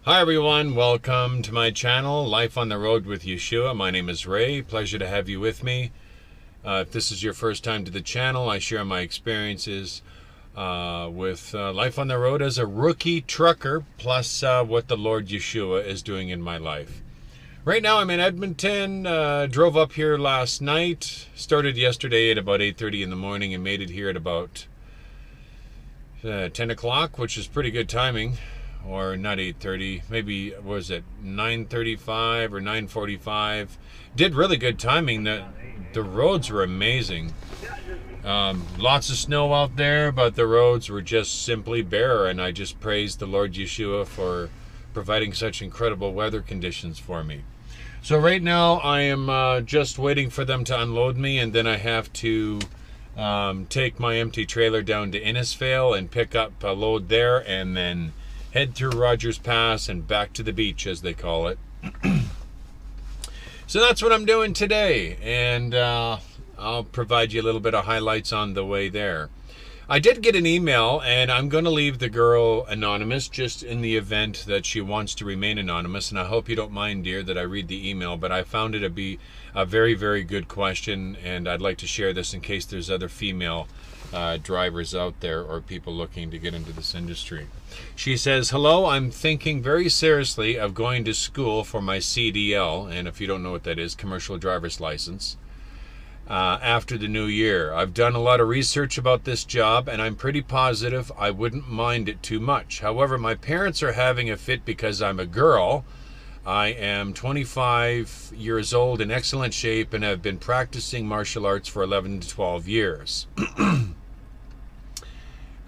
Hi everyone, welcome to my channel, Life on the Road with Yeshua. My name is Ray. Pleasure to have you with me. If this is your first time to the channel, I share my experiences with life on the road as a rookie trucker, plus what the Lord Yeshua is doing in my life. Right now I'm in Edmonton, drove up here last night, started yesterday at about 8:30 in the morning and made it here at about 10 o'clock, which is pretty good timing. Or not 8:30, maybe, what was it, 9:35 or 9:45. Did really good timing. The roads were amazing. Lots of snow out there, but the roads were just simply bare, and I just praised the Lord Yeshua for providing such incredible weather conditions for me. So right now I am just waiting for them to unload me, and then I have to take my empty trailer down to Innisfail and pick up a load there, and then head through Rogers Pass and back to the beach, as they call it. So that's what I'm doing today, and I'll provide you a little bit of highlights on the way there. I did get an email, and I'm going to leave the girl anonymous just in the event that she wants to remain anonymous, and I hope you don't mind, dear, that I read the email, but I found it to be a very, very good question, and I'd like to share this in case there's other female drivers out there or people looking to get into this industry. She says, "Hello, I'm thinking very seriously of going to school for my CDL," and if you don't know what that is, commercial driver's license, after the new year. "I've done a lot of research about this job, and I'm pretty positive I wouldn't mind it too much. However, my parents are having a fit because I'm a girl. I am 25 years old, in excellent shape, and have been practicing martial arts for 11 to 12 years.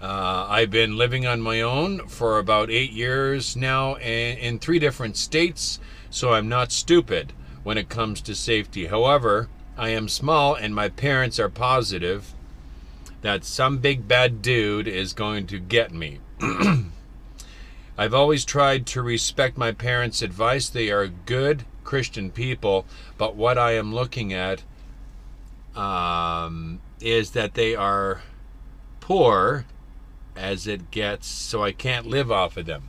I've been living on my own for about 8 years now in 3 different states, so I'm not stupid when it comes to safety. However, I am small, and my parents are positive that some big bad dude is going to get me. I've always tried to respect my parents' advice. They are good Christian people, but what I am looking at is that they are poor as it gets, so I can't live off of them."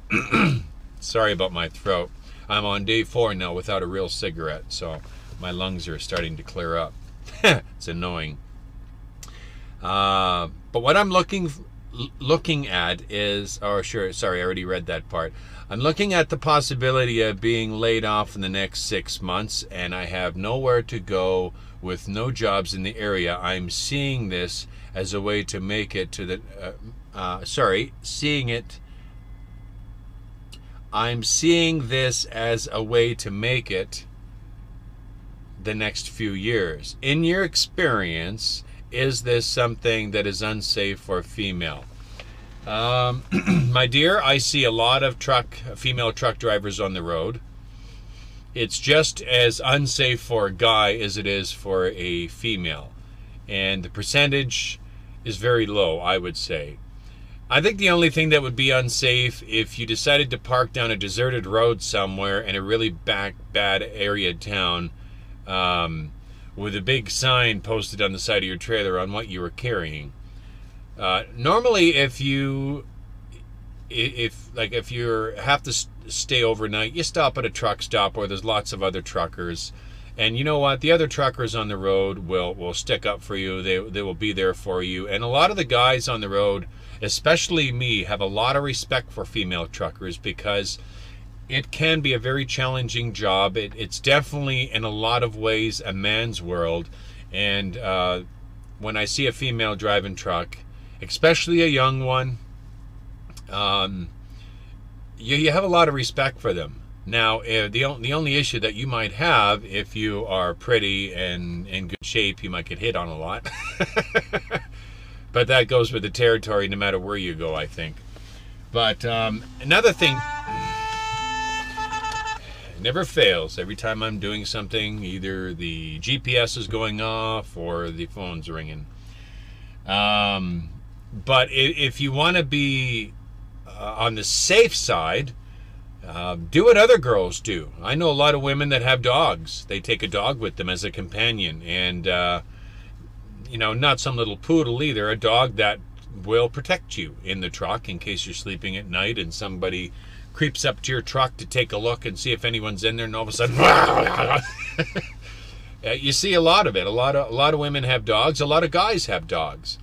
Sorry about my throat. I'm on day 4 now without a real cigarette, so my lungs are starting to clear up. It's annoying. But what I'm looking at is, oh sure, sorry, I already read that part. I'm looking at the possibility of being laid off in the next 6 months, and I have nowhere to go with no jobs in the area. I'm seeing this as a way to make it to the I'm seeing this as a way to make it the next few years. In your experience, is this something that is unsafe for female? My dear, I see a lot of female truck drivers on the road. It's just as unsafe for a guy as it is for a female. And the percentage is very low, I would say. I think the only thing that would be unsafe if you decided to park down a deserted road somewhere in a really bad area of town, with a big sign posted on the side of your trailer on what you were carrying. Normally, if you have to stay overnight, you stop at a truck stop where there's lots of other truckers, and you know what? The other truckers on the road will stick up for you. They will be there for you. And a lot of the guys on the road, especially me, have a lot of respect for female truckers because it can be a very challenging job. It's definitely, in a lot of ways, a man's world. And when I see a female driving truck, especially a young one, you have a lot of respect for them. Now, the only issue that you might have, if you are pretty and in good shape, you might get hit on a lot. But that goes with the territory no matter where you go, I think. But another thing, it never fails. Every time I'm doing something, either the GPS is going off or the phone's ringing. But if you want to be on the safe side, do what other girls do. I know a lot of women that have dogs. They take a dog with them as a companion, and you know, not some little poodle either, a dog that will protect you in the truck in case you're sleeping at night and somebody creeps up to your truck to take a look and see if anyone's in there, and all of a sudden, you see a lot of it. A lot of women have dogs. A lot of guys have dogs.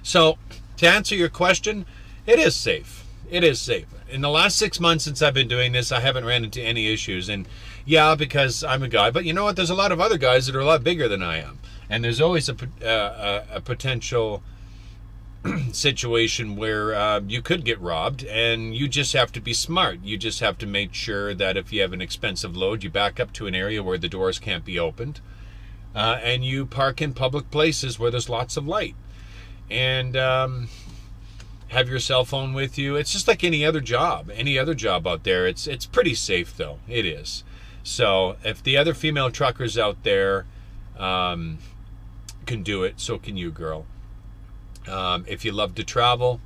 So, to answer your question, it is safe. It is safe. In the last 6 months since I've been doing this, I haven't ran into any issues. And yeah, because I'm a guy. But you know what? There's a lot of other guys that are a lot bigger than I am. And there's always a potential situation where you could get robbed. And you just have to be smart. You just have to make sure that if you have an expensive load, you back up to an area where the doors can't be opened. And you park in public places where there's lots of light. And have your cell phone with you. It's just like any other job out there. It's pretty safe, though. It is. So if the other female truckers out there can do it, so can you, girl. If you love to travel,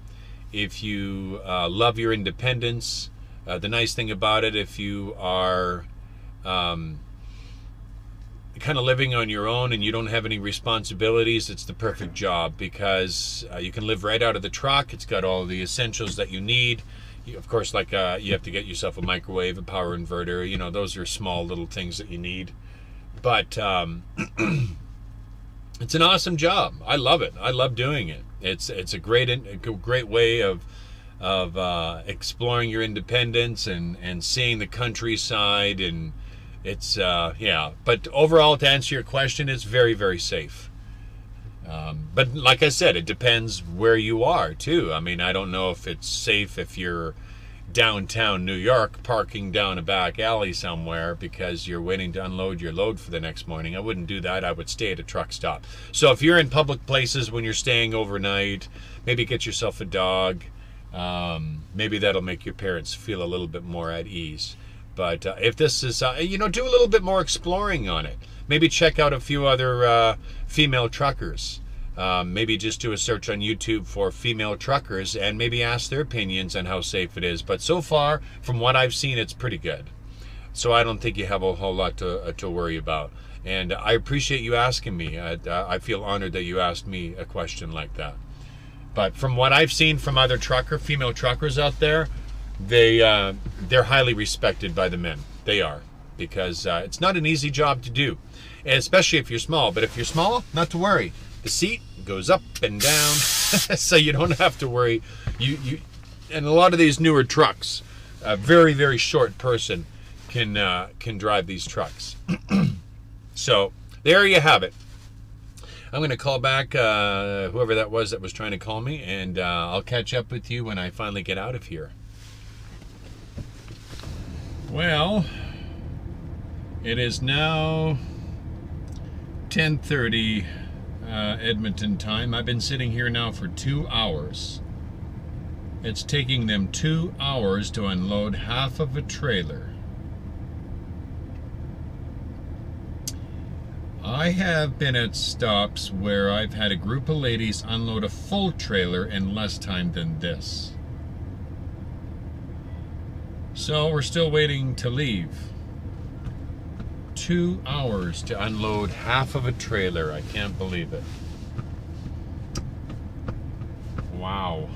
if you love your independence, the nice thing about it, if you are kind of living on your own and you don't have any responsibilities, it's the perfect job, because you can live right out of the truck. It's got all the essentials that you need. Of course, like you have to get yourself a microwave, a power inverter. You know, those are small little things that you need. But it's an awesome job. I love it. I love doing it. It's a great way of exploring your independence and seeing the countryside, and it's yeah. But overall, to answer your question, it's very, very safe. But like I said, it depends where you are too. I mean, I don't know if it's safe if you're downtown New York parking down a back alley somewhere because you're waiting to unload your load for the next morning. I wouldn't do that. I would stay at a truck stop. So if you're in public places when you're staying overnight, maybe get yourself a dog. Maybe that'll make your parents feel a little bit more at ease. But if this is, you know, do a little bit more exploring on it. Maybe check out a few other female truckers. Maybe just do a search on YouTube for female truckers and maybe ask their opinions on how safe it is. But so far, from what I've seen, it's pretty good. So I don't think you have a whole lot to worry about. And I appreciate you asking me. I feel honored that you asked me a question like that. But from what I've seen from other female truckers out there, they're highly respected by the men. They are, because it's not an easy job to do, and especially if you're small. But if you're small, not to worry. The seat goes up and down, so you don't have to worry. And a lot of these newer trucks, a very, very short person can drive these trucks. So there you have it. I'm going to call back whoever that was trying to call me, and I'll catch up with you when I finally get out of here. Well, it is now 10:30 Edmonton time. I've been sitting here now for 2 hours. It's taking them 2 hours to unload half of a trailer. I have been at stops where I've had a group of ladies unload a full trailer in less time than this. So we're still waiting to leave. 2 hours to unload half of a trailer. I can't believe it. Wow.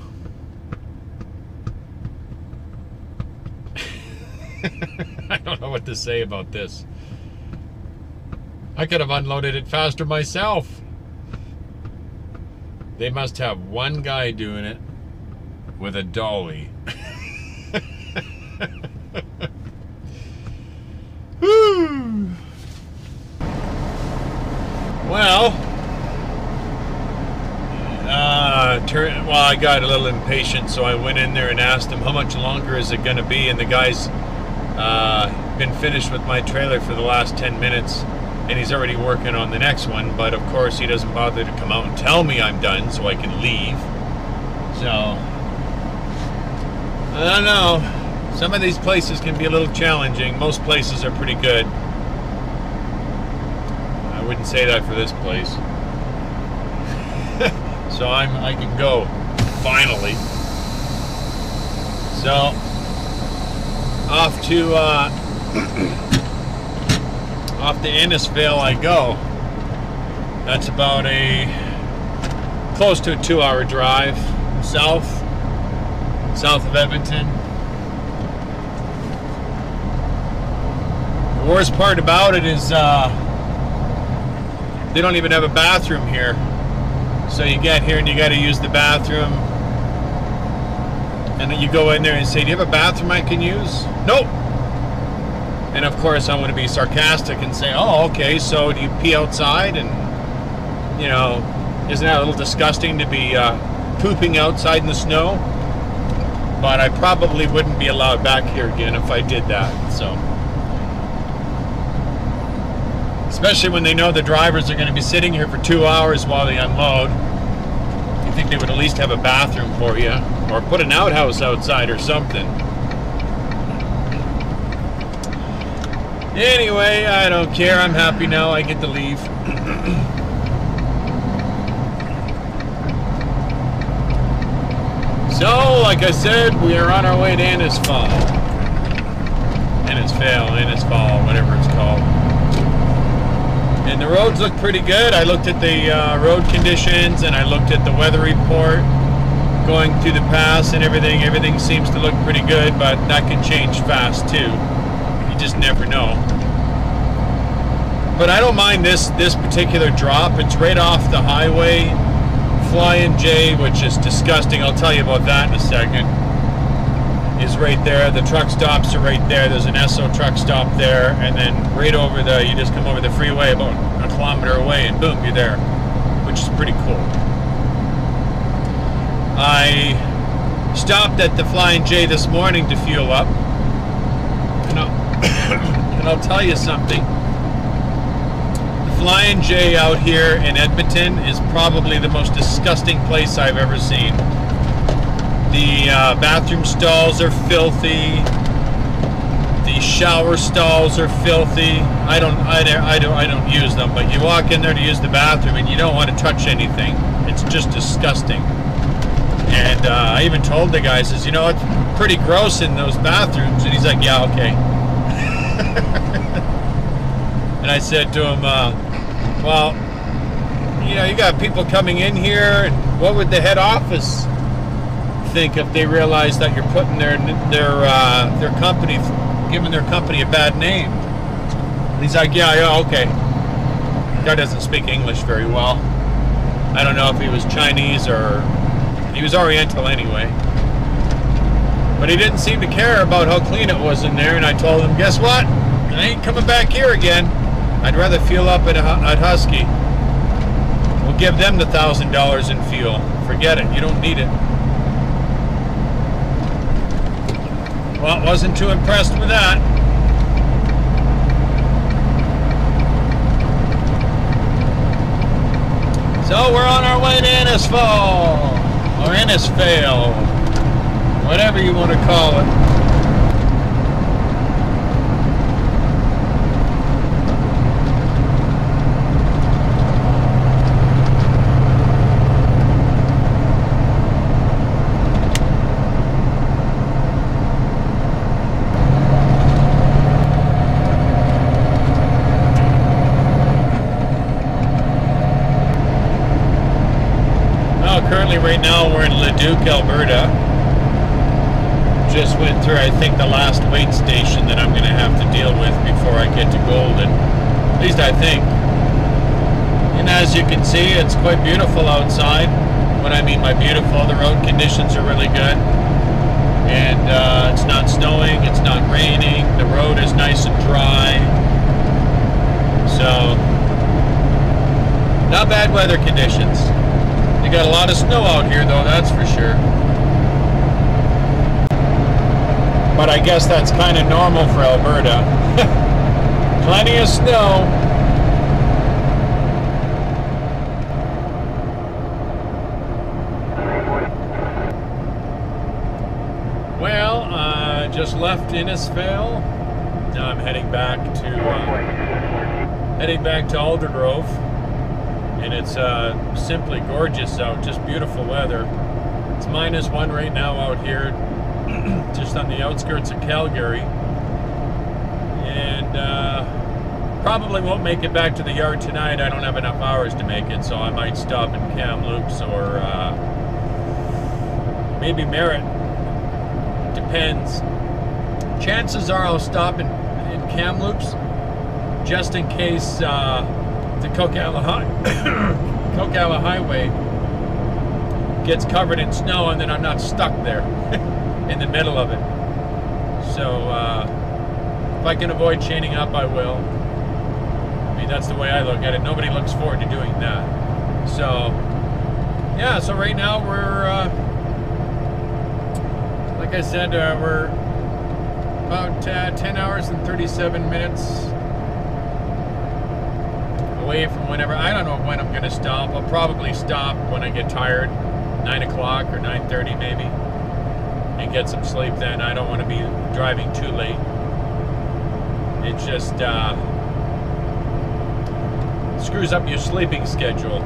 I don't know what to say about this. I could have unloaded it faster myself. They must have one guy doing it with a dolly. Well, I got a little impatient, so I went in there and asked him how much longer is it going to be, and the guy's been finished with my trailer for the last 10 minutes, and he's already working on the next one. But of course he doesn't bother to come out and tell me I'm done so I can leave. So I don't know. Some of these places can be a little challenging. Most places are pretty good. I wouldn't say that for this place. So I can go, finally. So off to Innisfail I go. That's about close to a 2-hour drive south of Edmonton. Worst part about it is they don't even have a bathroom here. So you get here and you got to use the bathroom. And then you go in there and say, do you have a bathroom I can use? Nope. And of course I want to be sarcastic and say, oh, okay, so do you pee outside? And, you know, isn't that a little disgusting to be pooping outside in the snow? But I probably wouldn't be allowed back here again if I did that, so. Especially when they know the drivers are going to be sitting here for 2 hours while they unload. You think they would at least have a bathroom for you, or put an outhouse outside or something. Anyway, I don't care. I'm happy now. I get to leave. So, like I said, we are on our way to Innisfail, whatever it's called. And the roads look pretty good. I looked at the road conditions and I looked at the weather report going through the pass and everything. Everything seems to look pretty good, but that can change fast too. You just never know. But I don't mind this particular drop. It's right off the highway. Flying J, which is disgusting. I'll tell you about that in a second. Is right there. The truck stops are right there. There's an Esso truck stop there, and then right over you just come over the freeway about a kilometer away, and boom, you're there, which is pretty cool. I stopped at the Flying J this morning to fuel up, and I'll tell you something. Flying J out here in Edmonton is probably the most disgusting place I've ever seen. The bathroom stalls are filthy. The shower stalls are filthy. I don't use them, but you walk in there to use the bathroom and you don't want to touch anything. It's just disgusting. And I even told the guy, I says, you know, it's pretty gross in those bathrooms. And he's like, yeah, okay. And I said to him, well, you know, you got people coming in here, and what would the head office think if they realize that you're putting their company, giving their company a bad name? And he's like, yeah, okay. The guy doesn't speak English very well. I don't know if he was Chinese or he was Oriental anyway. But he didn't seem to care about how clean it was in there, and I told him, guess what? I ain't coming back here again. I'd rather fuel up at Husky. We'll give them the $1,000 in fuel. Forget it. You don't need it. Well, wasn't too impressed with that. So we're on our way to Innisfail, or Innisfail, whatever you want to call it. Right now we're in Leduc, Alberta. Just went through, I think, the last wait station that I'm going to have to deal with before I get to Golden. At least I think. And as you can see, it's quite beautiful outside. What I mean by beautiful, the road conditions are really good. And it's not snowing, it's not raining, the road is nice and dry. So, not bad weather conditions. You got a lot of snow out here, though, that's for sure. But I guess that's kind of normal for Alberta. Plenty of snow. Well, I just left Innisfail. Now I'm heading back to Aldergrove. And it's simply gorgeous out, just beautiful weather. It's -1 right now out here, just on the outskirts of Calgary. And probably won't make it back to the yard tonight. I don't have enough hours to make it, so I might stop in Kamloops or maybe Merritt. Depends. Chances are I'll stop in Kamloops, just in case the Coquihalla Highway gets covered in snow and then I'm not stuck there in the middle of it. So if I can avoid chaining up, I will. I mean, that's the way I look at it. Nobody looks forward to doing that. So yeah, so right now we're like I said, we're about 10 hours and 37 minutes away from whenever. I don't know when I'm going to stop. I'll probably stop when I get tired, 9 o'clock or 9:30 maybe, and get some sleep then. I don't want to be driving too late. It just screws up your sleeping schedule.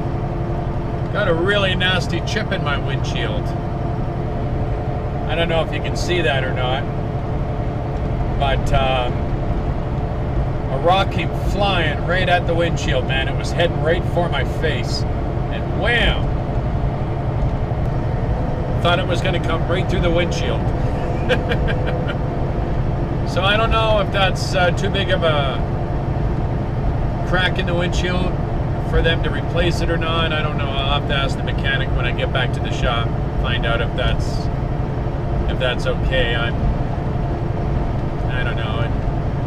Got a really nasty chip in my windshield. I don't know if you can see that or not, but a rock came flying right at the windshield, man. It was heading right for my face, and wham! Thought it was going to come right through the windshield. So I don't know if that's too big of a crack in the windshield for them to replace it or not. I don't know. I'll have to ask the mechanic when I get back to the shop, find out if that's okay. I don't know.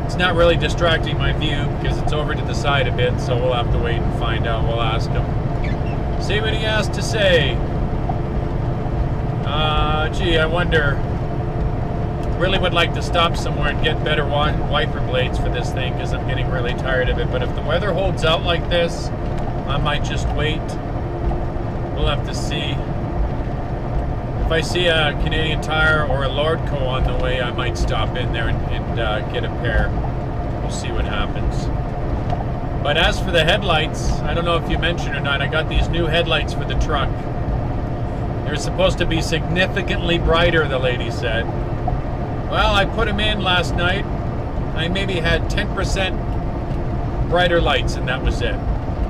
It's not really distracting my view because it's over to the side a bit, so we'll have to wait and find out. We'll ask him. See what he has to say. Gee, I wonder. Really would like to stop somewhere and get better wiper blades for this thing because I'm getting really tired of it. But if the weather holds out like this, I might just wait. We'll have to see. If I see a Canadian Tire or a Lordco on the way, I might stop in there and get a pair. We'll see what happens. But as for the headlights, I don't know if you mentioned or not, I got these new headlights for the truck. They're supposed to be significantly brighter, the lady said. Well, I put them in last night. I maybe had 10% brighter lights, and that was it.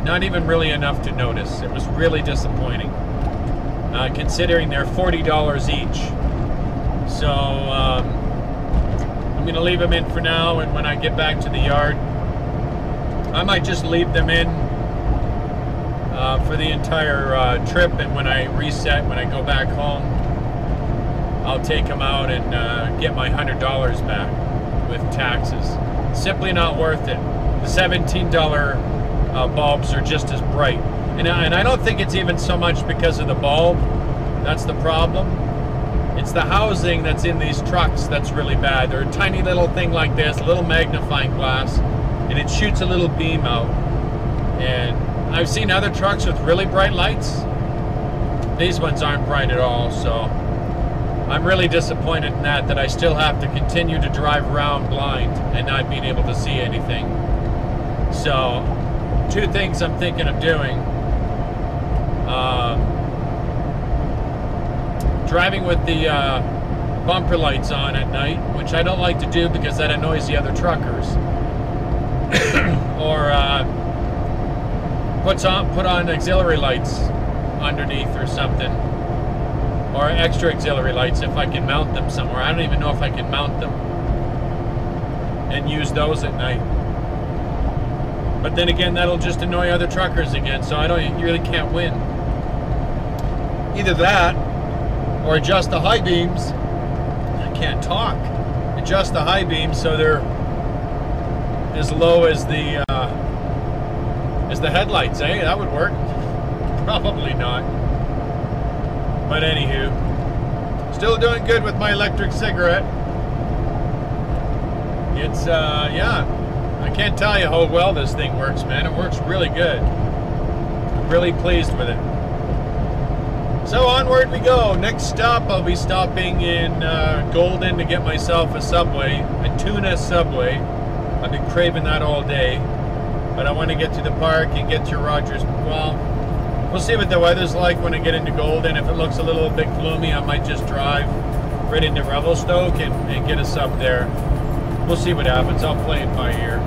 Not even really enough to notice. It was really disappointing, considering they're $40 each. So I'm going to leave them in for now, and when I get back to the yard, I might just leave them in for the entire trip, and when I reset, when I go back home, I'll take them out and get my $100 back with taxes. Simply not worth it. The $17 bulbs are just as bright. And I don't think it's even so much because of the bulb. That's the problem. It's the housing that's in these trucks that's really bad. They're a tiny little thing like this, a little magnifying glass, and it shoots a little beam out. And I've seen other trucks with really bright lights. These ones aren't bright at all, so I'm really disappointed in that I still have to continue to drive around blind and not being able to see anything. So, two things I'm thinking of doing. Driving with the bumper lights on at night, which I don't like to do because that annoys the other truckers. Or put on auxiliary lights underneath or something. Or extra auxiliary lights if I can mount them somewhere. I don't even know if I can mount them and use those at night. But then again, that'll just annoy other truckers again, so you really can't win. Either that, or adjust the high beams. I can't talk. Adjust the high beams so they're as low as the headlights, eh? That would work. Probably not. But anywho, still doing good with my electric cigarette. It's, yeah, I can't tell you how well this thing works, man. It works really good. I'm really pleased with it. So onward we go. Next stop, I'll be stopping in Golden to get myself a Subway, a tuna Subway. I've been craving that all day. But I want to get to the park and get to Rogers. Well, we'll see what the weather's like when I get into Golden. If it looks a little bit gloomy, I might just drive right into Revelstoke and get a sub there. We'll see what happens. I'll play it by ear.